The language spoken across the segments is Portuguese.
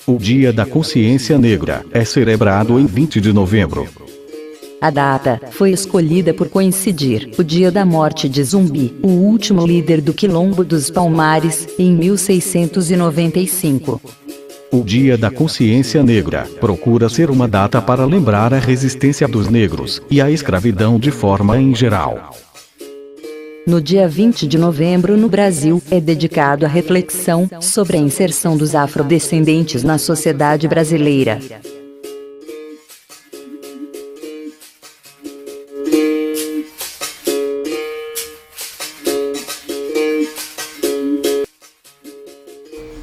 O Dia da Consciência Negra é celebrado em 20 de novembro. A data foi escolhida por coincidir o dia da morte de Zumbi, o último líder do Quilombo dos Palmares, em 1695. O Dia da Consciência Negra procura ser uma data para lembrar a resistência dos negros e a escravidão de forma em geral. No dia 20 de novembro no Brasil, é dedicado à reflexão sobre a inserção dos afrodescendentes na sociedade brasileira.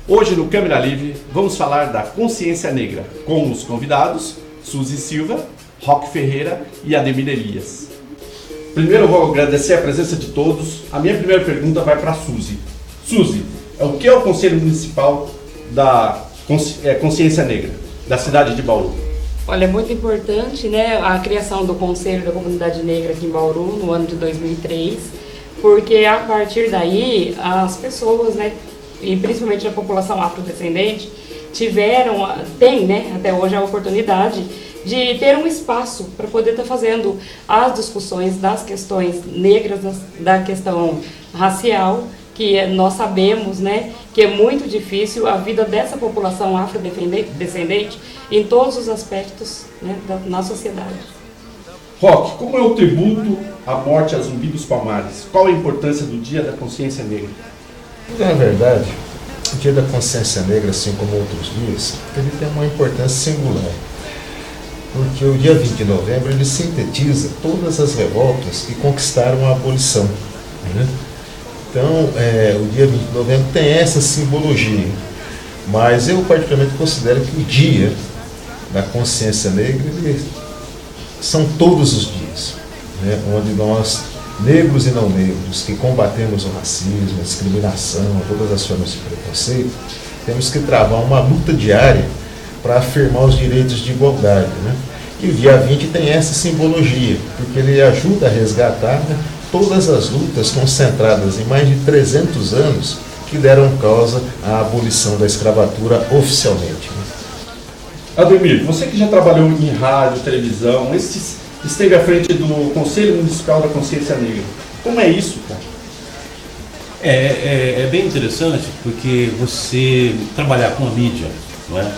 Hoje no Câmera Livre vamos falar da consciência negra com os convidados Suzy Silva, Roque Ferreira e Ademir Elias. Primeiro eu vou agradecer a presença de todos. A minha primeira pergunta vai para a Suzy. Suzy, o que é o Conselho Municipal da Consciência Negra da cidade de Bauru? Olha, é muito importante, né, a criação do Conselho da Comunidade Negra aqui em Bauru no ano de 2003, porque a partir daí as pessoas, né, e principalmente a população afrodescendente, tem, né, até hoje a oportunidade de ter um espaço para poder estar fazendo as discussões das questões negras, da questão racial, que nós sabemos, né, que é muito difícil a vida dessa população afrodescendente em todos os aspectos, né, na sociedade. Roque, como é o tributo à morte a Zumbi dos Palmares? Qual a importância do Dia da Consciência Negra? Na verdade, o Dia da Consciência Negra, assim como outros dias, ele tem uma importância singular. Porque o dia 20 de novembro ele sintetiza todas as revoltas que conquistaram a abolição, né? Então, o dia 20 de novembro tem essa simbologia, mas eu particularmente considero que o Dia da Consciência Negra são todos os dias, né? Onde nós, negros e não negros, que combatemos o racismo, a discriminação, todas as formas de preconceito, temos que travar uma luta diária para afirmar os direitos de igualdade, né? E o dia 20 tem essa simbologia, porque ele ajuda a resgatar, né, todas as lutas concentradas em mais de 300 anos que deram causa à abolição da escravatura oficialmente, né? Ademir, você que já trabalhou em rádio, televisão, esteve à frente do Conselho Municipal da Consciência Negra. Como é isso, cara? É bem interessante, porque você trabalhar com a mídia, não é?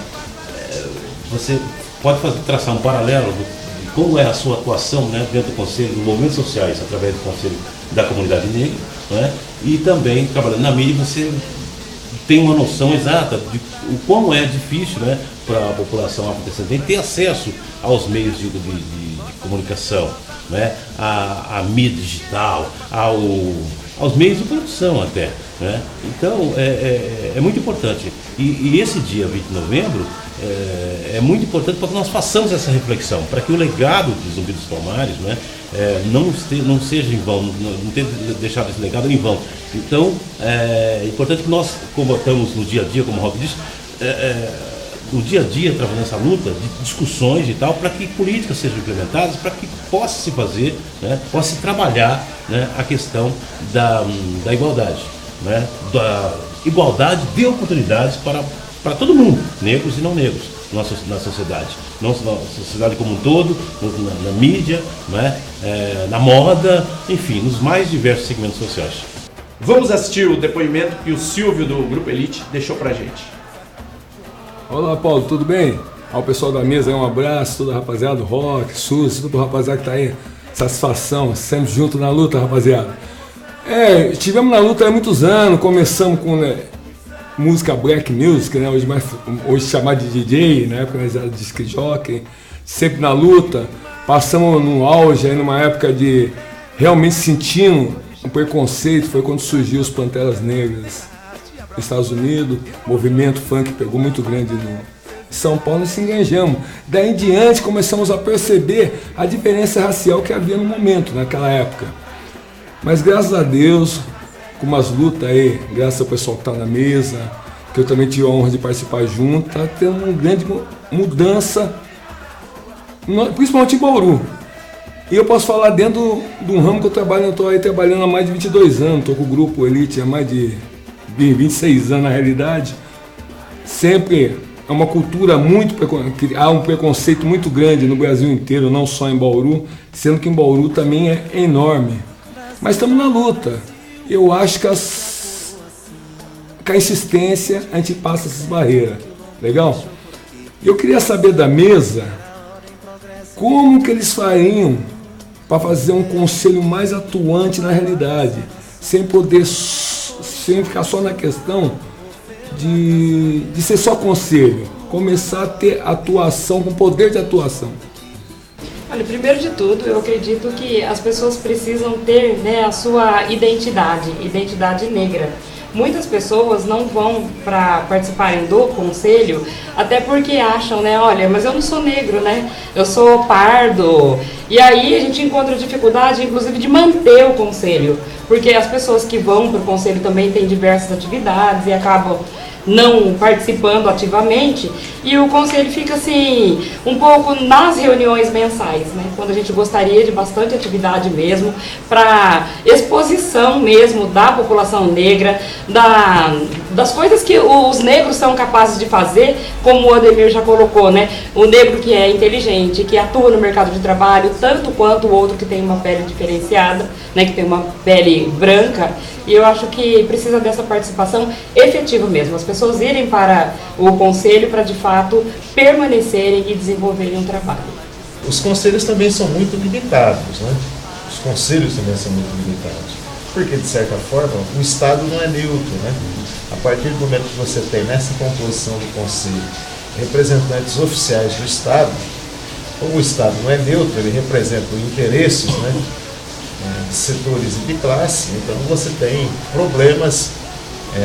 Você pode traçar um paralelo de como é a sua atuação, né, dentro do Conselho de Movimentos Sociais, através do Conselho da Comunidade Negra, não é? E também trabalhando na mídia, você tem uma noção exata de o como é difícil, né, para a população afrodescendente ter acesso aos meios de comunicação, né, à mídia digital, aos meios de produção até, né? Então é muito importante. E esse dia 20 de novembro é muito importante para que nós façamos essa reflexão, para que o legado de Zumbi dos Palmares, né, não seja em vão, não ter deixado esse legado em vão. Então é importante que nós combatamos no dia a dia, como o Roque disse, no dia a dia, trabalhando nessa luta de discussões e tal, para que políticas sejam implementadas, para que possa se fazer, né, possa se trabalhar, né, a questão da igualdade, né, da igualdade de oportunidades para todo mundo, negros e não negros, na sociedade, na sociedade como um todo, na mídia, né, na moda, enfim, nos mais diversos segmentos sociais. Vamos assistir o depoimento que o Silvio do Grupo Elite deixou pra gente. Olá, Paulo, tudo bem? Ao pessoal da mesa, um abraço, toda a rapaziada, Roque, Suzy, todo o rapaziada que tá aí, satisfação, sempre junto na luta, rapaziada. Estivemos na luta há muitos anos, começamos com, né, música black music, né, hoje chamado de DJ, na época nós era disc jockey, sempre na luta, passamos num auge, aí numa época de realmente sentindo um preconceito, foi quando surgiu os Panteras Negras nos Estados Unidos, o movimento funk pegou muito grande no São Paulo e se enganjamos. Daí em diante começamos a perceber a diferença racial que havia no momento, naquela época. Mas graças a Deus, com umas lutas aí, graças ao pessoal que está na mesa, que eu também tive a honra de participar junto, está tendo uma grande mudança, principalmente em Bauru. E eu posso falar dentro de um ramo que eu estou aí trabalhando há mais de 22 anos, estou com o Grupo Elite há mais de 26 anos na realidade, sempre é uma cultura há um preconceito muito grande no Brasil inteiro, não só em Bauru, sendo que em Bauru também é enorme. Mas estamos na luta. Eu acho que com a insistência a gente passa essas barreiras. Legal? Eu queria saber da mesa como que eles fariam para fazer um conselho mais atuante na realidade, sem ficar só na questão de ser só conselho, começar a ter atuação, com poder de atuação. Olha, primeiro de tudo, eu acredito que as pessoas precisam ter, né, a sua identidade negra. Muitas pessoas não vão para participarem do conselho, até porque acham, né, olha, mas eu não sou negro, né, eu sou pardo. E aí a gente encontra dificuldade, inclusive, de manter o conselho, porque as pessoas que vão para o conselho também têm diversas atividades e acabam não participando ativamente, e o conselho fica assim, um pouco nas reuniões mensais, né? Quando a gente gostaria de bastante atividade mesmo, para exposição mesmo da população negra, das coisas que os negros são capazes de fazer, como o Ademir já colocou, né? O negro que é inteligente, que atua no mercado de trabalho, tanto quanto o outro que tem uma pele diferenciada, né? Que tem uma pele branca. E eu acho que precisa dessa participação efetiva mesmo, as pessoas irem para o conselho para de fato permanecerem e desenvolverem um trabalho. Os conselhos também são muito limitados, né? Os conselhos também são muito limitados, porque de certa forma o Estado não é neutro, né? A partir do momento que você tem nessa composição do conselho representantes oficiais do Estado, como o Estado não é neutro, ele representa interesses, né, de setores e de classe, então você tem problemas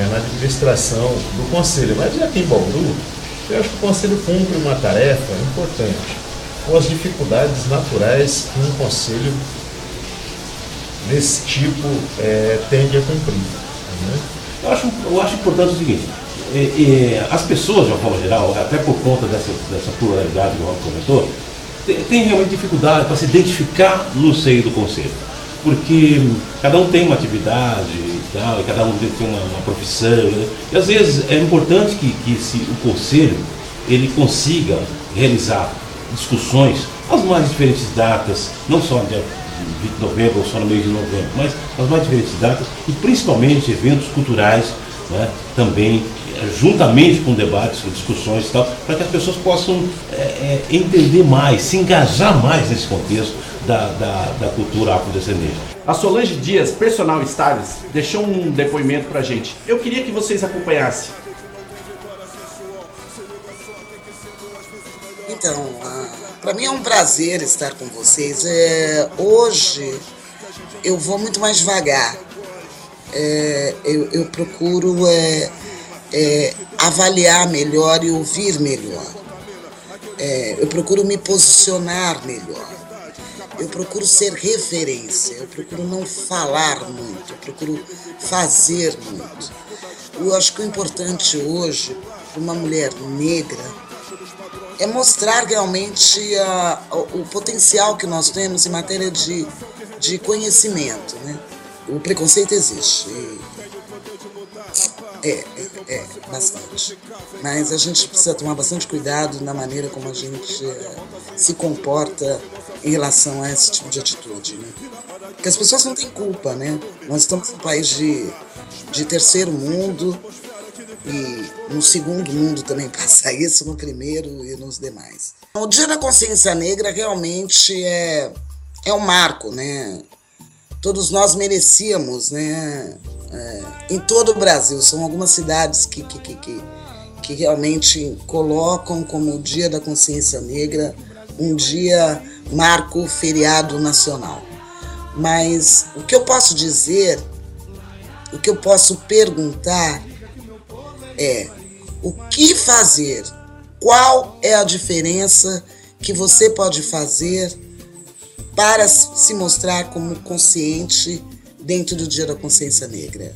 na administração do Conselho. Mas aqui em Bauru, eu acho que o Conselho cumpre uma tarefa importante, com as dificuldades naturais que um Conselho desse tipo tende a cumprir. Né? Eu acho importante o seguinte, as pessoas, de uma forma geral, até por conta dessa pluralidade que o Rob comentou, tem realmente dificuldade para se identificar no seio do Conselho. Porque cada um tem uma atividade e tal, e cada um tem uma profissão, né? E às vezes é importante que o Conselho ele consiga realizar discussões às mais diferentes datas, não só no dia 20 de novembro ou só no mês de novembro, mas às mais diferentes datas e principalmente eventos culturais, né, também juntamente com debates, discussões e tal, para que as pessoas possam entender mais, se engajar mais nesse contexto da cultura afrodescendente. A Solange Dias, personal Stylist, deixou um depoimento pra gente. Eu queria que vocês acompanhassem. Então, para mim é um prazer estar com vocês. Hoje eu vou muito mais devagar. Eu procuro avaliar melhor e ouvir melhor. Eu procuro me posicionar melhor. Eu procuro ser referência, eu procuro não falar muito, eu procuro fazer muito. Eu acho que o importante hoje, para uma mulher negra, é mostrar realmente o potencial que nós temos em matéria de conhecimento, né? O preconceito existe, bastante. Mas a gente precisa tomar bastante cuidado na maneira como a gente se comporta em relação a esse tipo de atitude, né? Porque as pessoas não têm culpa, né? Nós estamos num país de terceiro mundo e no segundo mundo também passa isso, no primeiro e nos demais. O Dia da Consciência Negra realmente é um marco, né? Todos nós merecíamos, né? Em todo o Brasil, são algumas cidades que realmente colocam como o Dia da Consciência Negra um dia marco feriado nacional. Mas o que eu posso dizer, o que eu posso perguntar é o que fazer, qual é a diferença que você pode fazer para se mostrar como consciente dentro do Dia da Consciência Negra.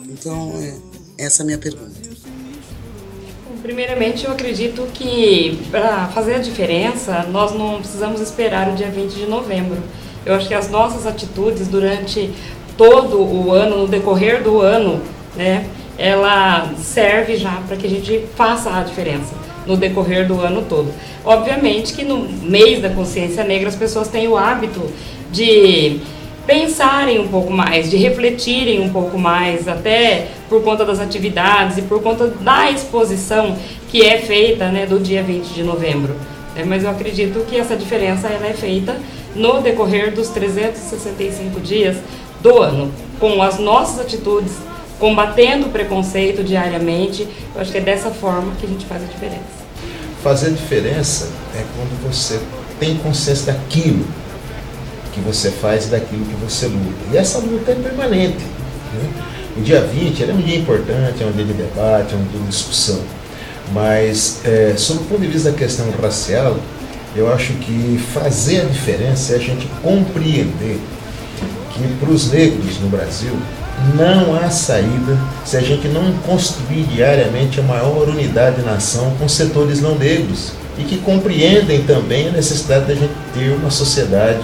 Então, essa é a minha pergunta. Primeiramente, eu acredito que para fazer a diferença, nós não precisamos esperar o dia 20 de novembro. Eu acho que as nossas atitudes durante todo o ano, no decorrer do ano, né, ela serve já para que a gente faça a diferença. no decorrer do ano todo. Obviamente que no mês da consciência negra as pessoas têm o hábito de pensarem um pouco mais, de refletirem um pouco mais, até por conta das atividades e por conta da exposição que é feita, né, do dia 20 de novembro. Mas eu acredito que essa diferença ela é feita no decorrer dos 365 dias do ano, com as nossas atitudes, combatendo o preconceito diariamente. Eu acho que é dessa forma que a gente faz a diferença. Fazer a diferença é quando você tem consciência daquilo que você faz e daquilo que você luta. E essa luta é permanente, né? O dia 20 é um dia importante, é um dia de debate, é um dia de discussão. Mas, sob o ponto de vista da questão racial, eu acho que fazer a diferença é a gente compreender que para os negros no Brasil não há saída se a gente não construir diariamente a maior unidade de nação com setores não negros e que compreendem também a necessidade de a gente ter uma sociedade,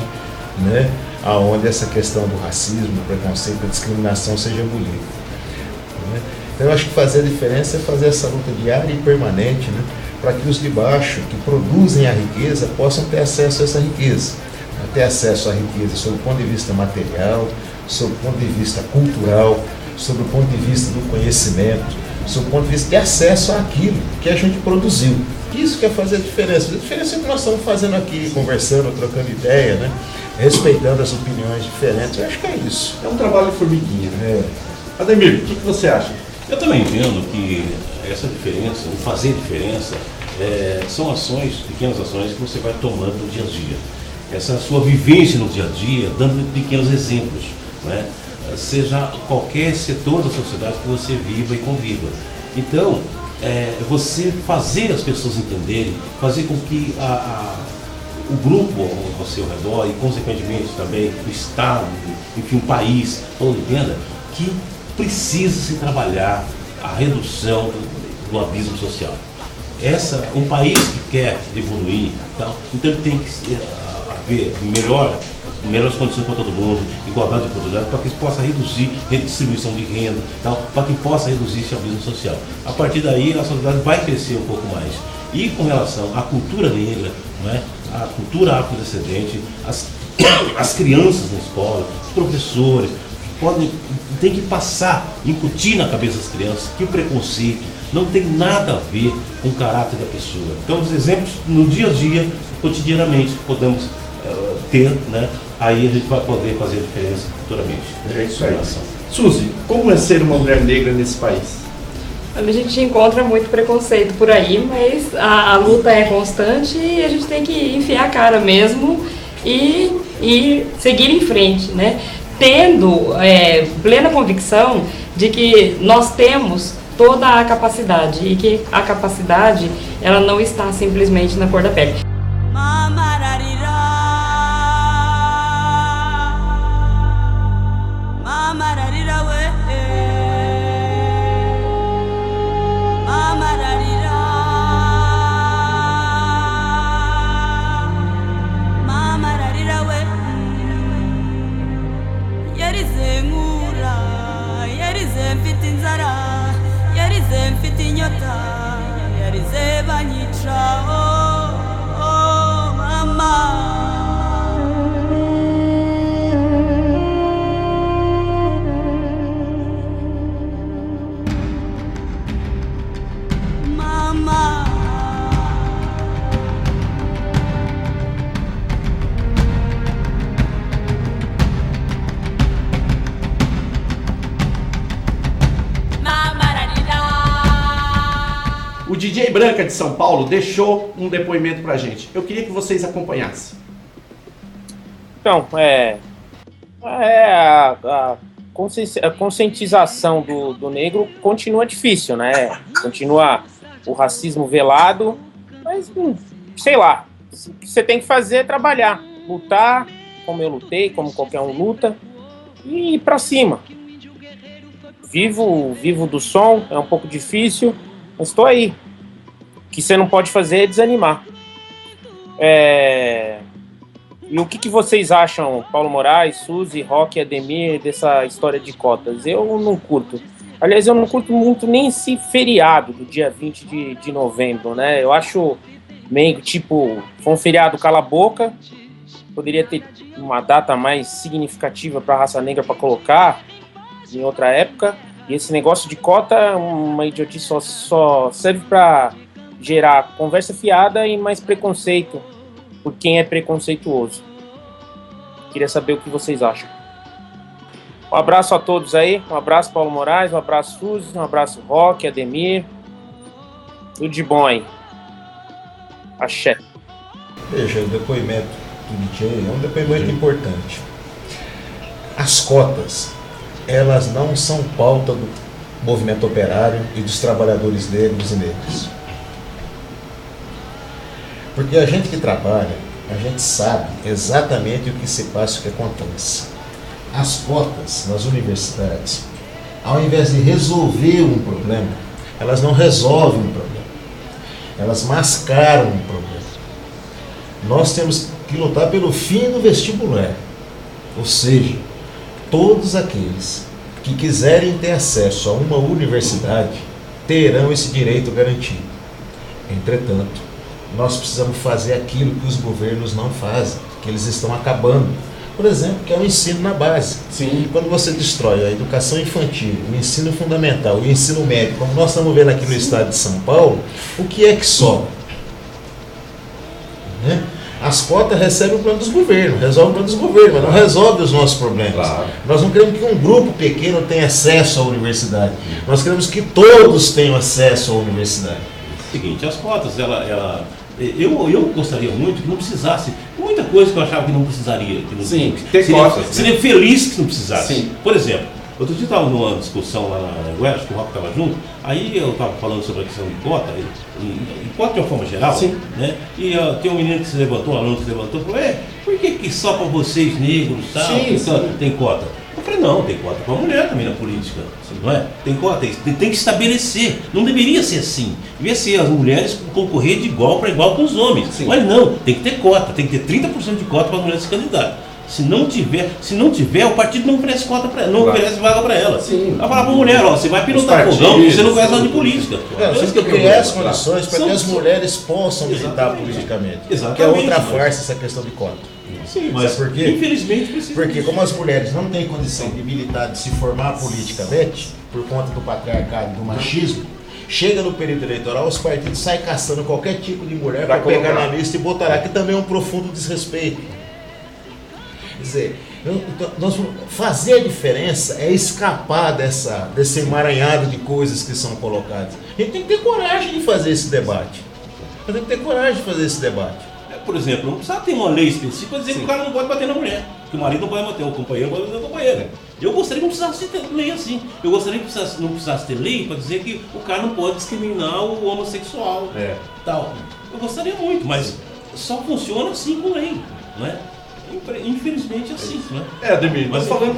né, onde essa questão do racismo, do preconceito, da discriminação seja abolida, né? Então eu acho que fazer a diferença é fazer essa luta diária e permanente, né, para que os de baixo, que produzem a riqueza, possam ter acesso a essa riqueza, ter acesso à riqueza sob o ponto de vista material, sob o ponto de vista cultural, sob o ponto de vista do conhecimento, sob o ponto de vista de acesso àquilo que a gente produziu. Isso que é fazer a diferença. A diferença é o que nós estamos fazendo aqui, conversando, trocando ideia, né? Respeitando as opiniões diferentes. Eu acho que é isso. É um trabalho de formiguinha, né? Ademir, o que você acha? Eu também entendo que essa diferença, o fazer diferença, são ações, pequenas ações que você vai tomando no dia a dia. Essa sua vivência no dia a dia, dando pequenos exemplos, né? Seja qualquer setor da sociedade que você viva e conviva. Então, você fazer as pessoas entenderem, fazer com que o grupo ao seu redor e, consequentemente, também o Estado, enfim, o país, todo entenda que precisa se trabalhar a redução do abismo social. Um país que quer evoluir, então ele tem que haver melhores condições para todo mundo, igualdade de oportunidade, para que possa reduzir redistribuição de renda, para que possa reduzir esse abismo social. A partir daí, a sociedade vai crescer um pouco mais. E com relação à cultura negra, não é? A cultura afrodescendente, as crianças na escola, os professores, tem que passar, incutir na cabeça das crianças que o preconceito não tem nada a ver com o caráter da pessoa. Então, os exemplos no dia a dia, cotidianamente, podemos ter, né? Aí a gente vai poder fazer a diferença futuramente. É isso aí. Suzy, como é ser uma mulher negra nesse país? A gente encontra muito preconceito por aí, mas a luta é constante e a gente tem que enfiar a cara mesmo e seguir em frente, né? Tendo plena convicção de que nós temos toda a capacidade e que a capacidade ela não está simplesmente na cor da pele. O DJ Branca de São Paulo deixou um depoimento pra gente. Eu queria que vocês acompanhassem. Então, a conscientização do negro continua difícil, né? Continua o racismo velado, mas, sei lá, o que você tem que fazer é trabalhar, lutar, como eu lutei, como qualquer um luta, e ir pra cima. Vivo do som, é um pouco difícil, mas estou aí. O que você não pode fazer é desanimar. E o que vocês acham, Paulo Moraes, Suzy, Roque, Ademir, dessa história de cotas? Eu não curto. Aliás, eu não curto muito nem esse feriado do dia 20 de novembro, né? Eu acho meio tipo, foi um feriado cala a boca, poderia ter uma data mais significativa para a raça negra para colocar em outra época. E esse negócio de cota, uma idiotice, só serve para gerar conversa fiada e mais preconceito por quem é preconceituoso. Queria saber o que vocês acham. Um abraço a todos aí, um abraço Paulo Moraes, um abraço Suzy, um abraço Roque, Ademir, tudo de bom aí. Axé. Veja, o depoimento do DJ é um depoimento importante. As cotas, elas não são pauta do movimento operário e dos trabalhadores negros e negras. Porque a gente que trabalha, a gente sabe exatamente o que se passa e o que acontece. As cotas nas universidades, ao invés de resolver um problema, elas não resolvem um problema. Elas mascaram um problema. Nós temos que lutar pelo fim do vestibular. Ou seja, todos aqueles que quiserem ter acesso a uma universidade terão esse direito garantido. Entretanto, nós precisamos fazer aquilo que os governos não fazem, que eles estão acabando. Por exemplo, que é o ensino na base. Sim. Quando você destrói a educação infantil, o ensino fundamental e o ensino médio, como nós estamos vendo aqui no estado de São Paulo, o que é que sobra? Né? As cotas recebem o plano dos governos, resolve o plano dos governos, mas não resolve os nossos problemas. Claro. Nós não queremos que um grupo pequeno tenha acesso à universidade. Nós queremos que todos tenham acesso à universidade. Seguinte, as cotas, eu gostaria muito que não precisasse, muita coisa que eu achava que não precisaria. Que não, Sim, ter cotas. Seria feliz que não precisasse. Sim. Por exemplo, outro dia estava numa discussão lá na Anguera, acho que o Roque estava junto, aí eu estava falando sobre a questão de cota, e cota de uma forma geral, Sim. né? E tem um menino que se levantou, um aluno que se levantou e falou, por que só para vocês negros tem cota? Eu falei, não, tem cota para a mulher também na política, não é? Tem cota, tem que estabelecer, não deveria ser assim. Devia ser as mulheres concorrer de igual para igual com os homens. Sim. Mas não, tem que ter cota, tem que ter 30% de cota para as mulheres se candidatarem. Se não tiver, o partido não oferece cota para ela, não oferece vaga para ela. Sim. Vai falar para a mulher, ó, você vai pilotar fogão, você não conhece nada de política. Você tem que criar as condições para que as mulheres possam militar politicamente. Exatamente. Que é outra farsa essa questão de cota. Sim, mas por quê? Infelizmente precisa. Porque como as mulheres não têm condição de militar, de se formar politicamente, por conta do patriarcado, do machismo, chega no período eleitoral, os partidos saem caçando qualquer tipo de mulher para pegar na lista e botar lá, que também é um profundo desrespeito. Quer dizer, fazer a diferença é escapar desse emaranhado de coisas que são colocadas. A gente tem que ter coragem de fazer esse debate. Por exemplo, não precisa ter uma lei específica para dizer que o cara não pode bater na mulher, que o marido não pode bater, o companheiro não pode bater na companheira. Eu gostaria que não precisasse ter lei assim. Eu gostaria que não precisasse ter lei para dizer que o cara não pode discriminar o homossexual. Tal. Eu gostaria muito, mas só funciona assim com lei, não é? Infelizmente assim, né? Ademir, mas falando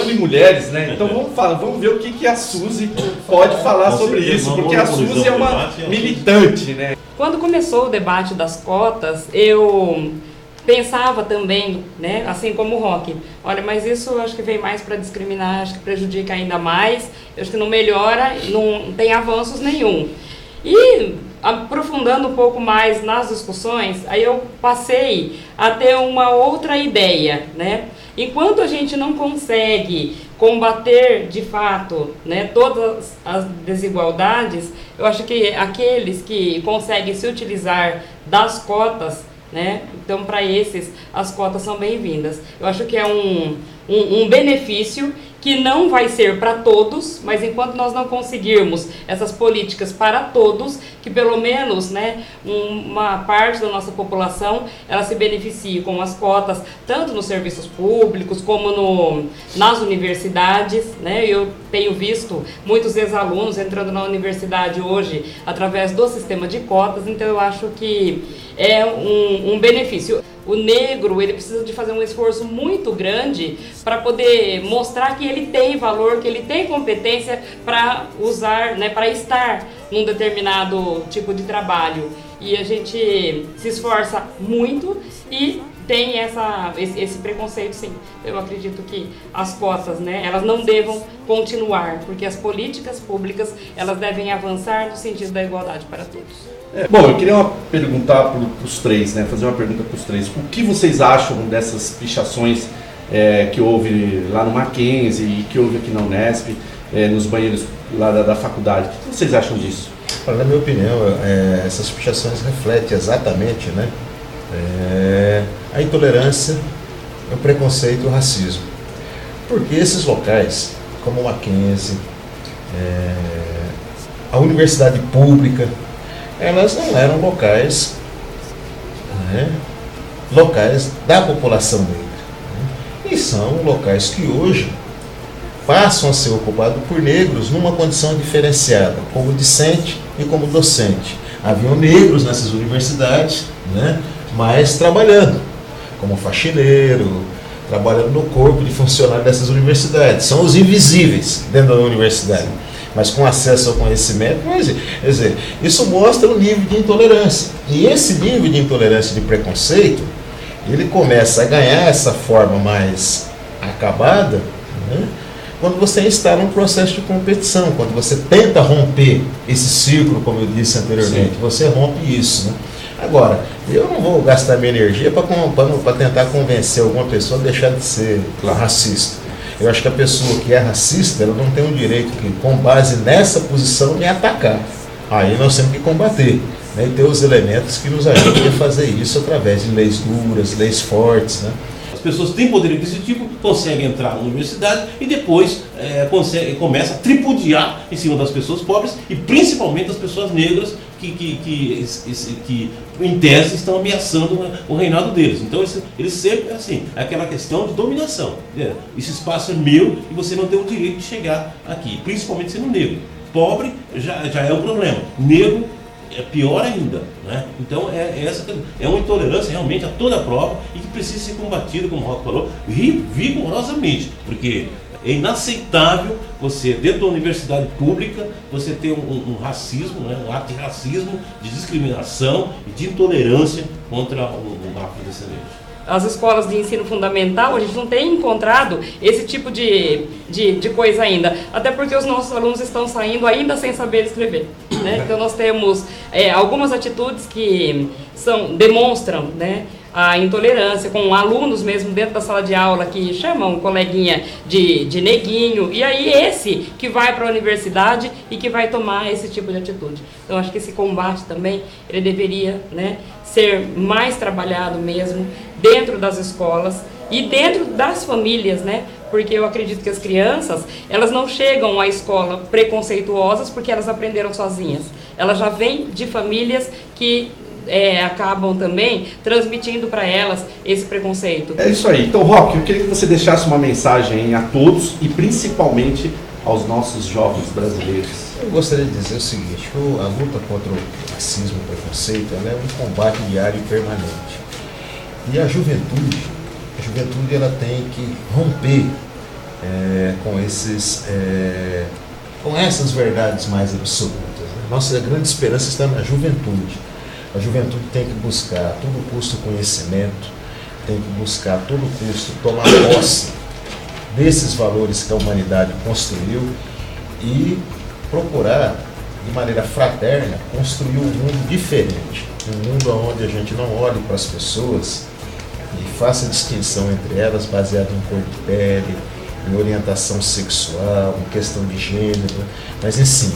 em mulheres, né? Então vamos ver o que a Suzy pode falar sobre isso, porque a Suzy é uma militante, né? Quando começou o debate das cotas, eu pensava também, né, assim como o Roque, olha, mas isso eu acho que vem mais para discriminar, acho que prejudica ainda mais, eu acho que não melhora, não tem avanços nenhum. E aprofundando um pouco mais nas discussões, aí eu passei a ter uma outra ideia, né? Enquanto a gente não consegue combater de fato, né, todas as desigualdades, eu acho que aqueles que conseguem se utilizar das cotas, né, então para esses as cotas são bem-vindas. Eu acho que é um benefício que não vai ser para todos, mas enquanto nós não conseguirmos essas políticas para todos, que pelo menos, né, uma parte da nossa população ela se beneficie com as cotas, tanto nos serviços públicos como nas universidades, né? Eu tenho visto muitos ex-alunos entrando na universidade hoje através do sistema de cotas, então eu acho que é um benefício. O negro, ele precisa de fazer um esforço muito grande para poder mostrar que ele tem valor, que ele tem competência para usar, né, para estar num determinado tipo de trabalho. E a gente se esforça muito e tem esse preconceito, sim. Eu acredito que as cotas, né, elas não devam continuar, porque as políticas públicas, elas devem avançar no sentido da igualdade para todos. Bom, eu queria perguntar para os três, né, fazer uma pergunta para os três. O que vocês acham dessas pichações que houve lá no Mackenzie e que houve aqui na Unesp, nos banheiros lá da faculdade? O que vocês acham disso? Na minha opinião, essas pichações refletem exatamente, né, a intolerância, o preconceito e o racismo. Porque esses locais, como o Mackenzie, a universidade pública, elas não eram locais, locais da população negra. E são locais que hoje passam a ser ocupados por negros numa condição diferenciada, como discente e como docente. Haviam negros nessas universidades, né, mas trabalhando, como faxineiro, trabalhando no corpo de funcionário dessas universidades. São os invisíveis dentro da universidade, mas com acesso ao conhecimento. Quer dizer, isso mostra o nível de intolerância. E esse nível de intolerância e de preconceito, ele começa a ganhar essa forma mais acabada, né, quando você está num processo de competição, quando você tenta romper esse círculo, como eu disse anteriormente. Sim. Você rompe isso, né? Agora, eu não vou gastar minha energia para tentar convencer alguma pessoa a deixar de ser racista. Eu acho que a pessoa que é racista, ela não tem o direito de, com base nessa posição, me atacar. Aí nós temos que combater, né, e ter os elementos que nos ajudem a fazer isso através de leis duras, leis fortes, né? As pessoas têm poder aquisitivo, conseguem entrar na universidade e depois começa a tripudiar em cima das pessoas pobres e principalmente das pessoas negras que em tese estão ameaçando o reinado deles. Então eles sempre, assim, é aquela questão de dominação, né? Esse espaço é meu e você não tem o direito de chegar aqui, principalmente sendo negro. Pobre já é um problema, negro é pior ainda, né? Então é uma intolerância realmente a toda a prova e que precisa ser combatida, como o Roque falou, vigorosamente, porque é inaceitável você, dentro da universidade pública, você ter um racismo, né, um ato de racismo, de discriminação e de intolerância contra o afrodescendente. As escolas de ensino fundamental, a gente não tem encontrado esse tipo de coisa ainda, até porque os nossos alunos estão saindo ainda sem saber escrever, né? Então nós temos algumas atitudes que demonstram, né, a intolerância, com alunos mesmo dentro da sala de aula que chamam o coleguinha de neguinho, e aí esse que vai para a universidade e que vai tomar esse tipo de atitude. Então acho que esse combate também, ele deveria, né, ser mais trabalhado mesmo dentro das escolas e dentro das famílias, né? Porque eu acredito que as crianças, elas não chegam à escola preconceituosas porque elas aprenderam sozinhas. Elas já vêm de famílias que acabam também transmitindo para elas esse preconceito. É isso aí. Então, Roque, eu queria que você deixasse uma mensagem a todos e principalmente aos nossos jovens brasileiros. Eu gostaria de dizer o seguinte: a luta contra o racismo e o preconceito, ela é um combate diário e permanente. E a juventude ela tem que romper com essas verdades mais absolutas, né? Nossa grande esperança está na juventude. A juventude tem que buscar a todo custo conhecimento, tem que buscar a todo custo tomar posse desses valores que a humanidade construiu e procurar, de maneira fraterna, construir um mundo diferente. Um mundo onde a gente não olhe para as pessoas e faça distinção entre elas baseada em cor de pele, em orientação sexual, em questão de gênero, mas em si,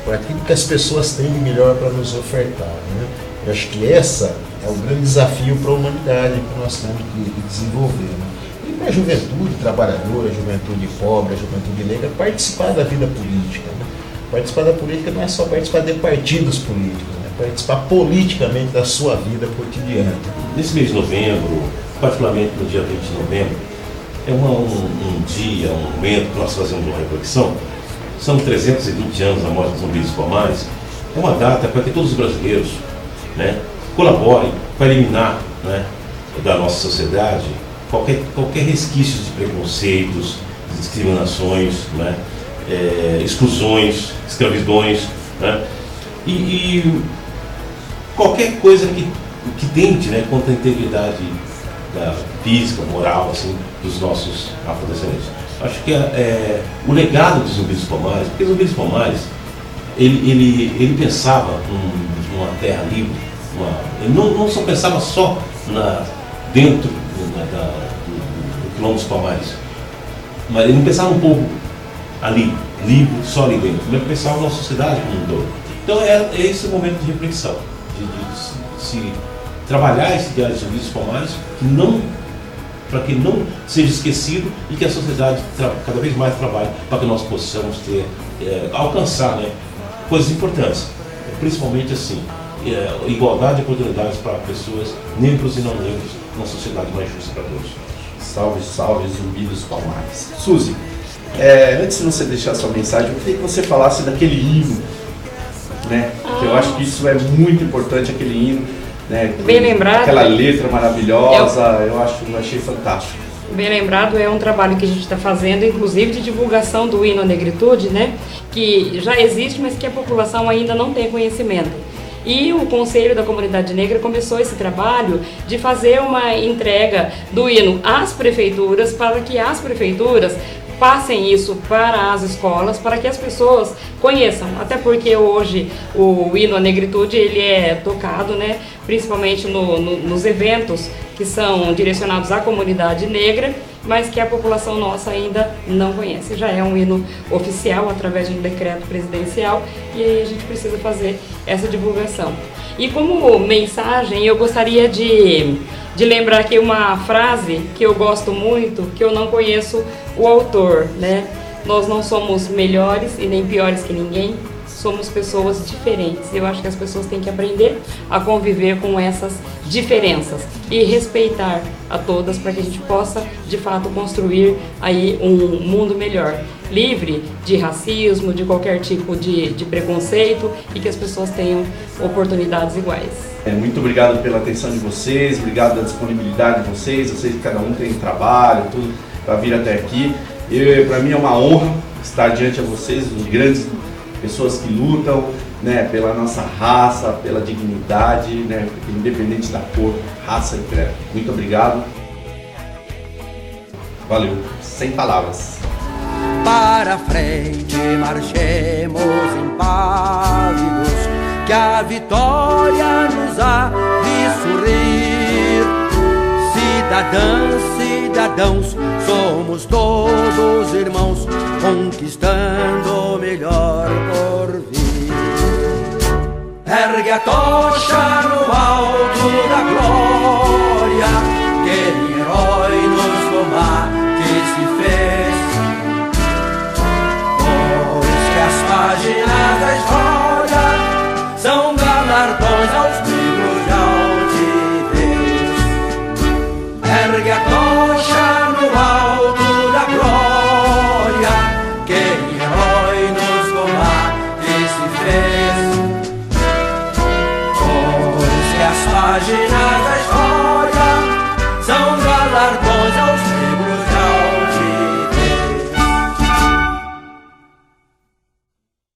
por aquilo que as pessoas têm de melhor para nos ofertar, né? Eu acho que essa é o grande desafio para a humanidade que nós temos que desenvolver, né? E para a juventude trabalhadora, a juventude pobre, a juventude negra, participar da vida política, né? Participar da política não é só participar de partidos políticos, né? Participar politicamente da sua vida cotidiana. Nesse mês de novembro, particularmente no dia 20 de novembro, é um dia, um momento que nós fazemos uma reflexão. São 320 anos da morte de Zumbi dos Palmares. É uma data para que todos os brasileiros, né, colaborem para eliminar, né, da nossa sociedade qualquer resquício de preconceitos, de discriminações, né, exclusões, escravidões, né, e qualquer coisa que tente, né, contra a integridade física, moral, assim, dos nossos afrodescendentes. Acho que o legado de Zumbi dos Palmares, porque Zumbi dos Palmares, ele pensava numa terra livre, ele não só pensava só dentro do quilombo dos Palmares, mas ele não pensava um povo ali, livre, só ali dentro, ele pensava na sociedade como um todo. Então é esse o momento de reflexão, de se trabalhar esse ideário de Zumbi dos Palmares, para que não seja esquecido e que a sociedade cada vez mais trabalhe para que nós possamos alcançar, né, coisas importantes, principalmente assim, igualdade de oportunidades para pessoas negros e não negros, uma sociedade mais justa para todos. Salve, salve, Zumbi dos Palmares. Suzy, antes de você deixar sua mensagem, eu queria que você falasse daquele hino, né? Que eu acho que isso é muito importante, aquele hino, né? Bem lembrado. Aquela letra maravilhosa, eu achei fantástico. Bem lembrado, é um trabalho que a gente está fazendo, inclusive de divulgação do hino à negritude, né? Que já existe, mas que a população ainda não tem conhecimento. E o Conselho da Comunidade Negra começou esse trabalho de fazer uma entrega do hino às prefeituras, para que as prefeituras passem isso para as escolas, para que as pessoas conheçam, até porque hoje o hino à negritude ele é tocado, né, principalmente nos eventos que são direcionados à comunidade negra, mas que a população nossa ainda não conhece. Já é um hino oficial através de um decreto presidencial e aí a gente precisa fazer essa divulgação. E como mensagem, eu gostaria de lembrar aqui uma frase que eu gosto muito, que eu não conheço o autor, né? Nós não somos melhores e nem piores que ninguém, somos pessoas diferentes. Eu acho que as pessoas têm que aprender a conviver com essas diferenças e respeitar a todas para que a gente possa, de fato, construir aí um mundo melhor, livre de racismo, de qualquer tipo de preconceito e que as pessoas tenham oportunidades iguais. Muito obrigado pela atenção de vocês, obrigado pela disponibilidade de vocês. Eu sei que cada um tem trabalho, tudo para vir até aqui. Para mim é uma honra estar diante de vocês, os grandes pessoas que lutam, né, pela nossa raça, pela dignidade, né, independente da cor, raça e credo. Muito obrigado. Valeu. Sem palavras. Para frente marchemos impávidos, que a vitória nos há de sorrir. Cidadãs, cidadãos, somos todos irmãos, conquistando o melhor por vir. Ergue a tocha no alto